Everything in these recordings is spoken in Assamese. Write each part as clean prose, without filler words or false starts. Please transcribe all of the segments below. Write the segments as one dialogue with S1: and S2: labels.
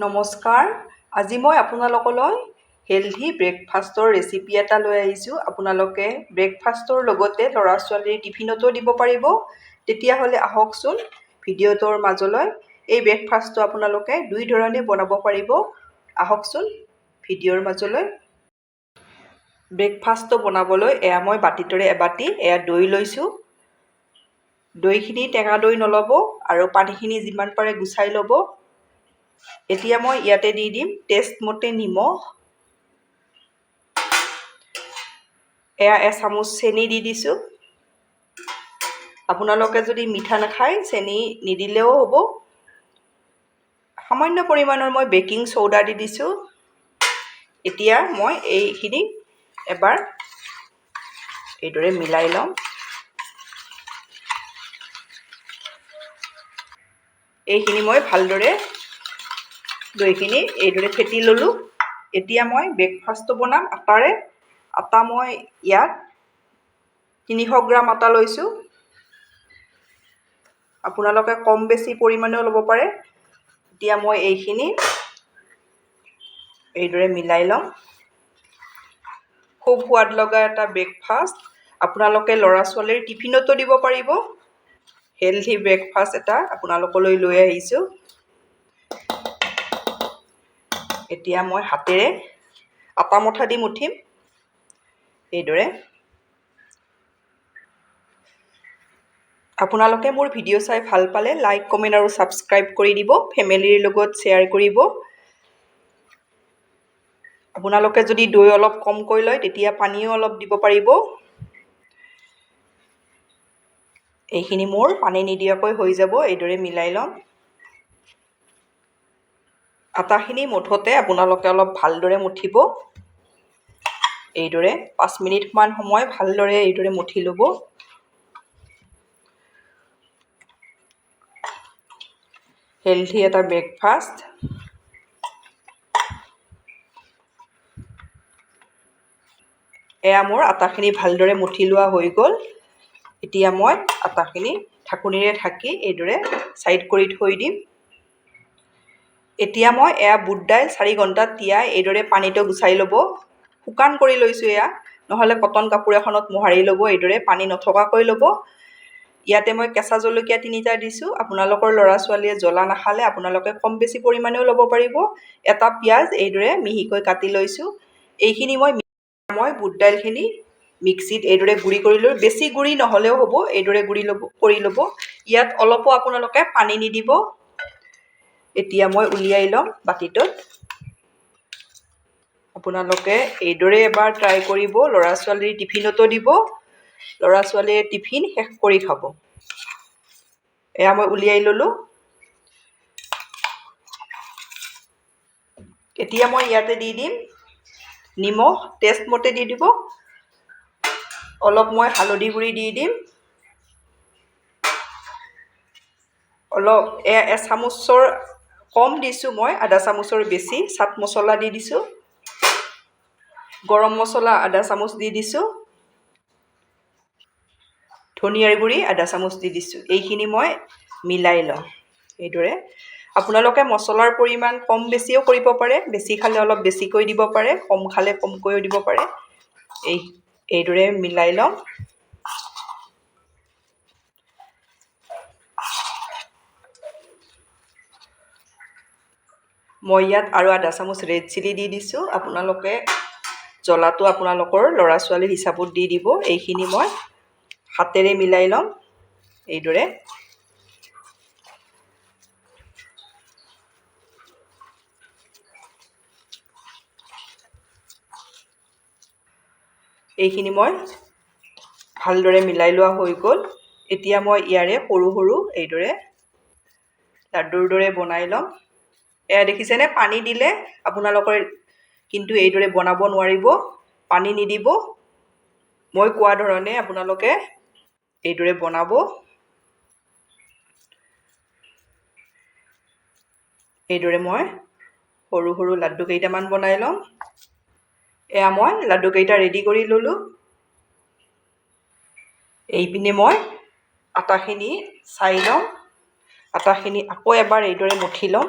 S1: নমস্কাৰ। আজি মই আপোনালোকলৈ হেলথি ব্ৰেকফাষ্টৰ ৰেচিপি এটা লৈ আহিছোঁ। আপোনালোকে ব্ৰেকফাষ্টৰ লগতে ল'ৰা ছোৱালীৰ টিফিনতো দিব পাৰিব। তেতিয়াহ'লে আহকচোন ভিডিঅ'টোৰ মাজলৈ। এই ব্ৰেকফাষ্টটো আপোনালোকে দুই ধৰণে বনাব পাৰিব। আহকচোন ভিডিঅ'ৰ মাজলৈ। ব্ৰেকফাষ্টটো বনাবলৈ মই বাতিটোৰে এবাতি দৈ লৈছোঁ। দৈখিনি টেঙা দৈ নল'ব আৰু পানীখিনি যিমান পাৰে গুচাই ল'ব। এতিয়া মই ইয়াতে দি দিম টেষ্ট মতে নিমখ, এচামুচ চেনি দি দিছোঁ। আপোনালোকে যদি মিঠা নাখায় চেনি নিদিলেও হ'ব। সামান্য পৰিমাণৰ মই বেকিং চ'ডা দি দিছোঁ। এতিয়া মই এইখিনি এবাৰ এইদৰে মিলাই ল'ম। এইখিনি মই ভালদৰে দৈখিনি এইদৰে ফেটি ল'লোঁ। এতিয়া মই ব্ৰেকফাষ্টটো বনাম আটাৰে। আটা মই ইয়াত 300 গ্ৰাম আটা লৈছোঁ। আপোনালোকে কম বেছি পৰিমাণেও ল'ব পাৰে। এতিয়া মই এইখিনি এইদৰে মিলাই ল'ম। খুব সোৱাদ লগা এটা ব্ৰেকফাষ্ট। আপোনালোকে ল'ৰা ছোৱালীৰ টিফিনতো দিব পাৰিব। হেলথি ব্ৰেকফাষ্ট এটা আপোনালোকলৈ লৈ আহিছোঁ। এতিয়া মই হাতেৰে আটা মুঠা দি মুঠিম এইদৰে। আপোনালোকে মোৰ ভিডিঅ' চাই ভাল পালে লাইক, কমেণ্ট আৰু ছাবস্ক্ৰাইব কৰি দিব। ফেমিলিৰ লগত শ্বেয়াৰ কৰিব। আপোনালোকে যদি দৈ অলপ কমকৈ লয় তেতিয়া পানীও অলপ দিব পাৰিব। এইখিনি মোৰ পানী নিদিয়াকৈ হৈ যাব। এইদৰে মিলাই ল'ম। আটাখিনি মুঠতে আপোনালোকে অলপ ভালদৰে মুঠিব। এইদৰে 5 মিনিটমান সময় ভালদৰে এইদৰে মুঠি ল'ব। হেলথি এটা ব্ৰেকফাষ্ট। মোৰ আটাখিনি ভালদৰে মুঠি লোৱা হৈ গ'ল। এতিয়া মই আটাখিনি ঢাকনিৰে ঢাকি এইদৰে ছাইড কৰি থৈ দিম। এতিয়া মই বুট দাইল 4 ঘণ্টাত তিয়াই এইদৰে পানীটো গুচাই ল'ব। শুকান কৰি লৈছোঁ নহ'লে কটন কাপোৰ এখনত মোহাৰি ল'ব। এইদৰে পানী নথকাকৈ ল'ব। ইয়াতে মই কেঁচা জলকীয়া 3টা দিছোঁ। আপোনালোকৰ ল'ৰা ছোৱালীয়ে জ্বলা নাখালে আপোনালোকে কম বেছি পৰিমাণেও ল'ব পাৰিব। এটা পিঁয়াজ এইদৰে মিহিকৈ কাটি লৈছোঁ। এইখিনি মই বুট দাইলখিনি মিক্সিত এইদৰে গুড়ি কৰি লৈ, বেছি গুড়ি নহ'লেও হ'ব। এইদৰে কৰি ল'ব। ইয়াত অলপো আপোনালোকে পানী নিদিব। এতিয়া মই উলিয়াই ল'ম বাতিটোত। আপোনালোকে এইদৰে এবাৰ ট্ৰাই কৰিব। ল'ৰা ছোৱালীৰ টিফিনতো দিব। ল'ৰা ছোৱালীয়ে টিফিন শেষ কৰি খাব। মই উলিয়াই ল'লোঁ। এতিয়া মই ইয়াতে দি দিম নিমখ, টেষ্ট মতে দি দিব। অলপ মই হালধি গুড়ি দি দিম। অলপ এচামুচৰ কম দিছোঁ মই, আধা চামুচৰ বেছি চাট মছলা দি দিছোঁ। গৰম মছলা আধা চামুচ দি দিছোঁ। ধনিয়াৰ গুড়ি আধা চামুচ দি দিছোঁ। এইখিনি মই মিলাই লওঁ এইদৰে। আপোনালোকে মছলাৰ পৰিমাণ কম বেছিও কৰিব পাৰে। বেছি খালে অলপ বেছিকৈ দিব পাৰে, কম খালে কমকৈও দিব পাৰে। এইদৰে মিলাই লওঁ। মই ইয়াত আৰু আধা চামুচ ৰেড চিলি দি দিছোঁ। আপোনালোকে জ্বলাটো আপোনালোকৰ ল'ৰা ছোৱালীৰ হিচাপত দি দিব। এইখিনি মই হাতেৰে মিলাই ল'ম এইদৰে। এইখিনি মই ভালদৰে মিলাই লোৱা হৈ গ'ল। এতিয়া মই ইয়াৰে সৰু সৰু এইদৰে লাড্ডুৰ দৰে বনাই ল'ম। দেখিছেনে? পানী দিলে আপোনালোকৰ কিন্তু এইদৰে বনাব নোৱাৰিব। পানী নিদিব। মই কোৱা ধৰণে আপোনালোকে এইদৰে বনাব। এইদৰে মই সৰু সৰু লাড্ডু কেইটামান বনাই ল'ম। মই লাড্ডু কেইটা ৰেডি কৰি ল'লোঁ। এইপিনে মই আটাখিনি চাই লওঁ। আটাখিনি আকৌ এবাৰ এইদৰে মুঠি ল'ম।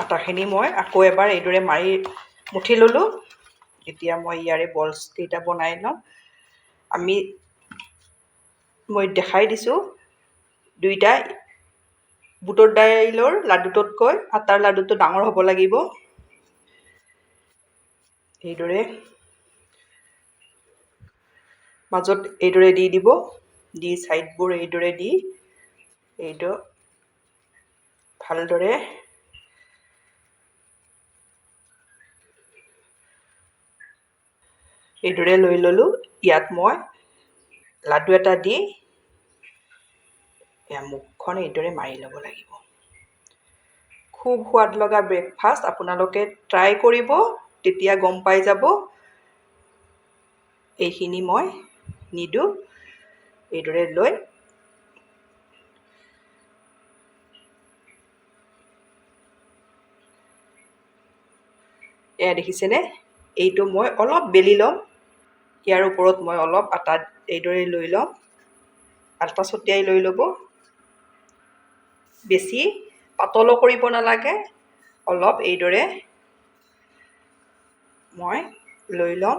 S1: আটাখিনি মই আকৌ এবাৰ এইদৰে মাৰি মুঠি ল'লোঁ। এতিয়া মই ইয়াৰে বলছ কেইটা বনাই লওঁ। মই দেখাই দিছোঁ দুইটা বুটৰ দাইলৰ লাডুটোতকৈ আটাৰ লাডুটো ডাঙৰ হ'ব লাগিব। এইদৰে মাজত এইদৰে দি দিব, দি ছাইডবোৰ এইদৰে দি এইটো ভালদৰে এইদৰে লৈ ল'লোঁ। ইয়াত মই লাডু এটা দি মুখখন এইদৰে মাৰি ল'ব লাগিব। খুব সোৱাদ লগা ব্ৰেকফাষ্ট আপোনালোকে ট্ৰাই কৰিব, তেতিয়া গম পাই যাব। এইখিনি মই নিদোঁ, এইদৰে লৈ এয়া দেখিছেনে, এইটো মই অলপ বেলি ল'ম। ইয়াৰ ওপৰত মই অলপ আটা এইদৰে লৈ ল'ম, আটা ছটিয়াই লৈ ল'ব। বেছি পাতলো কৰিব নালাগে, অলপ এইদৰে মই লৈ ল'ম।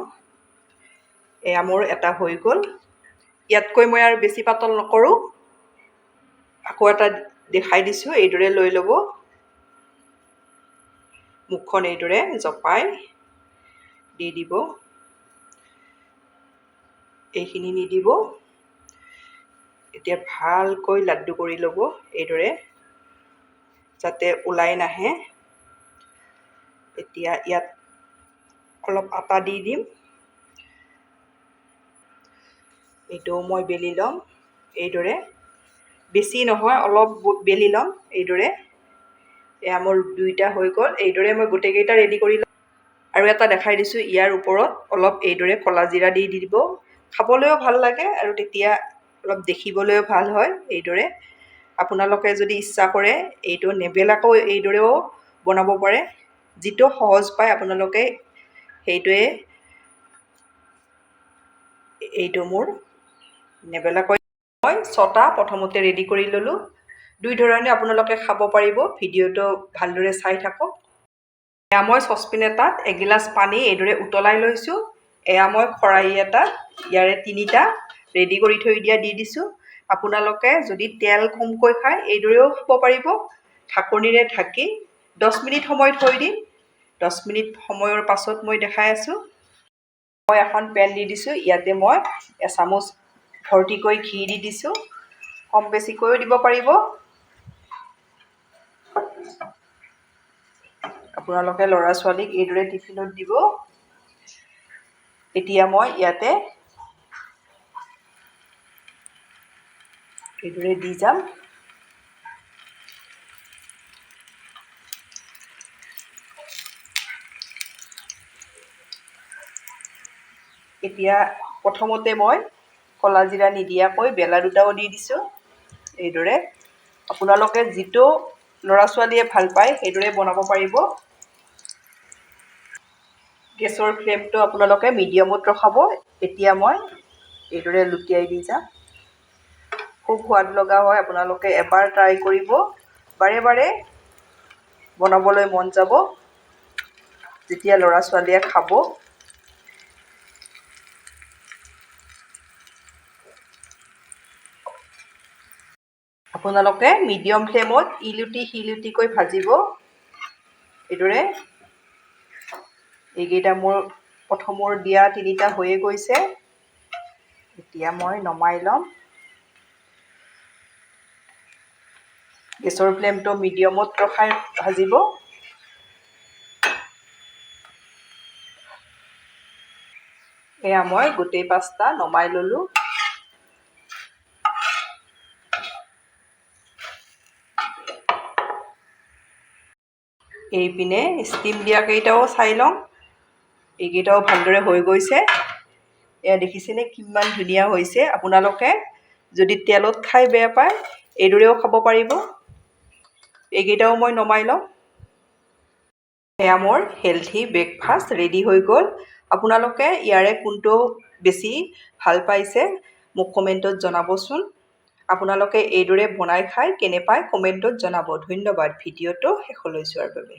S1: এয়া মোৰ এটা হৈ গ'ল। ইয়াতকৈ মই আৰু বেছি পাতল নকৰোঁ। আকৌ এটা দেখাই দিছোঁ, এইদৰে লৈ ল'ব। মুখখন এইদৰে জপাই দি দিব, এইখিনি নিদিব। এতিয়া ভালকৈ লাড্ডু কৰি ল'ব, এইদৰে যাতে ওলাই নাহে। এতিয়া ইয়াত অলপ আটা দি দিম, এইটোও মই বেলি ল'ম এইদৰে। বেছি নহয়, অলপ বেলি ল'ম এইদৰে। এয়া মোৰ দুইটা হৈ গ'ল। এইদৰে মই গোটেইকেইটা ৰেডি কৰি ল'ম। আৰু এটা দেখাই দিছোঁ, ইয়াৰ ওপৰত অলপ এইদৰে ক'লা জিৰা দি দিব। খাবলৈও ভাল লাগে আৰু তেতিয়া অলপ দেখিবলৈও ভাল হয়। এইদৰে আপোনালোকে যদি ইচ্ছা কৰে এইটো নেবেলাকৈ এইদৰেও বনাব পাৰে। যিটো সহজ পায় আপোনালোকে সেইটোৱে। এইটো মোৰ নেবেলাকৈ মই 6টা প্ৰথমতে ৰেডি কৰি ল'লোঁ। দুই ধৰণে আপোনালোকে খাব পাৰিব। ভিডিঅ'টো ভালদৰে চাই থাকক। এয়া মই চচপেন এটাত এগিলাচ পানী এইদৰে উতলাই লৈছোঁ। এয়া মই খৰাহি এটাত ইয়াৰে 3টা ৰেডি কৰি থৈ দিয়া দি দিছোঁ। আপোনালোকে যদি তেল কমকৈ খায় এইদৰেও খাব পাৰিব। ঢাকনিৰে ঢাকি 10 মিনিট সময় থৈ দিম। 10 মিনিট সময়ৰ পাছত মই দেখাই আছোঁ। মই এখন পেন দি দিছোঁ, ইয়াতে মই এচামুচ ভৰ্তিকৈ ঘি দি দিছোঁ। কম বেছিকৈও দিব পাৰিব। আপোনালোকে ল'ৰা ছোৱালীক এইদৰে টিফিনত দিব। এতিয়া মই ইয়াতে এইদৰে দি যাম। এতিয়া প্ৰথমতে মই ক'লা জিৰা নিদিয়াকৈ বেলা দুটাও দি দিছোঁ। এইদৰে আপোনালোকে যিটো ল'ৰা ছোৱালীয়ে ভাল পায় সেইদৰে বনাব পাৰিব। গেছৰ ফ্লেমটো আপোনালোকে মিডিয়ামত ৰখাব। এতিয়া মই এইদৰে লুটিয়াই দি যাম। খুব সোৱাদ লগা হয়, আপোনালোকে এবাৰ ট্ৰাই কৰিব, বাৰে বাৰে বনাবলৈ মন যাব যেতিয়া ল'ৰা ছোৱালীয়ে খাব। আপোনালোকে মিডিয়াম ফ্লেমত ইলুটি সিলুটিকৈ ভাজিব। এইদৰে এইকেইটা মোৰ প্ৰথমৰ দিয়া 3টা হৈয়ে গৈছে। এতিয়া মই নমাই ল'ম। গেছৰ ফ্লেমটো মিডিয়ামত ৰখাই ভাজিব। এয়া মই গোটেই 5টা নমাই ল'লোঁ। এইপিনে ষ্টিম দিয়া কেইটাও চাই লওঁ। এইকেইটাও ভালদৰে হৈ গৈছে। এয়া দেখিছেনে কিমান ধুনীয়া হৈছে। আপোনালোকে যদি তেলত খাই বেয়া পায় এইদৰেও খাব পাৰিব। এইকেইটাও মই নমাই লওঁ। এয়া মোৰ হেল্থি ব্ৰেকফাষ্ট ৰেডি হৈ গ'ল। আপোনালোকে ইয়াৰে কোনটো বেছি ভাল পাইছে মোক কমেণ্টত জনাবচোন। আপোনালোকে এইদৰে বনাই খাই কেনে পায় কমেণ্টত জনাব। ধন্যবাদ ভিডিঅ'টো শেষলৈ চোৱাৰ বাবে।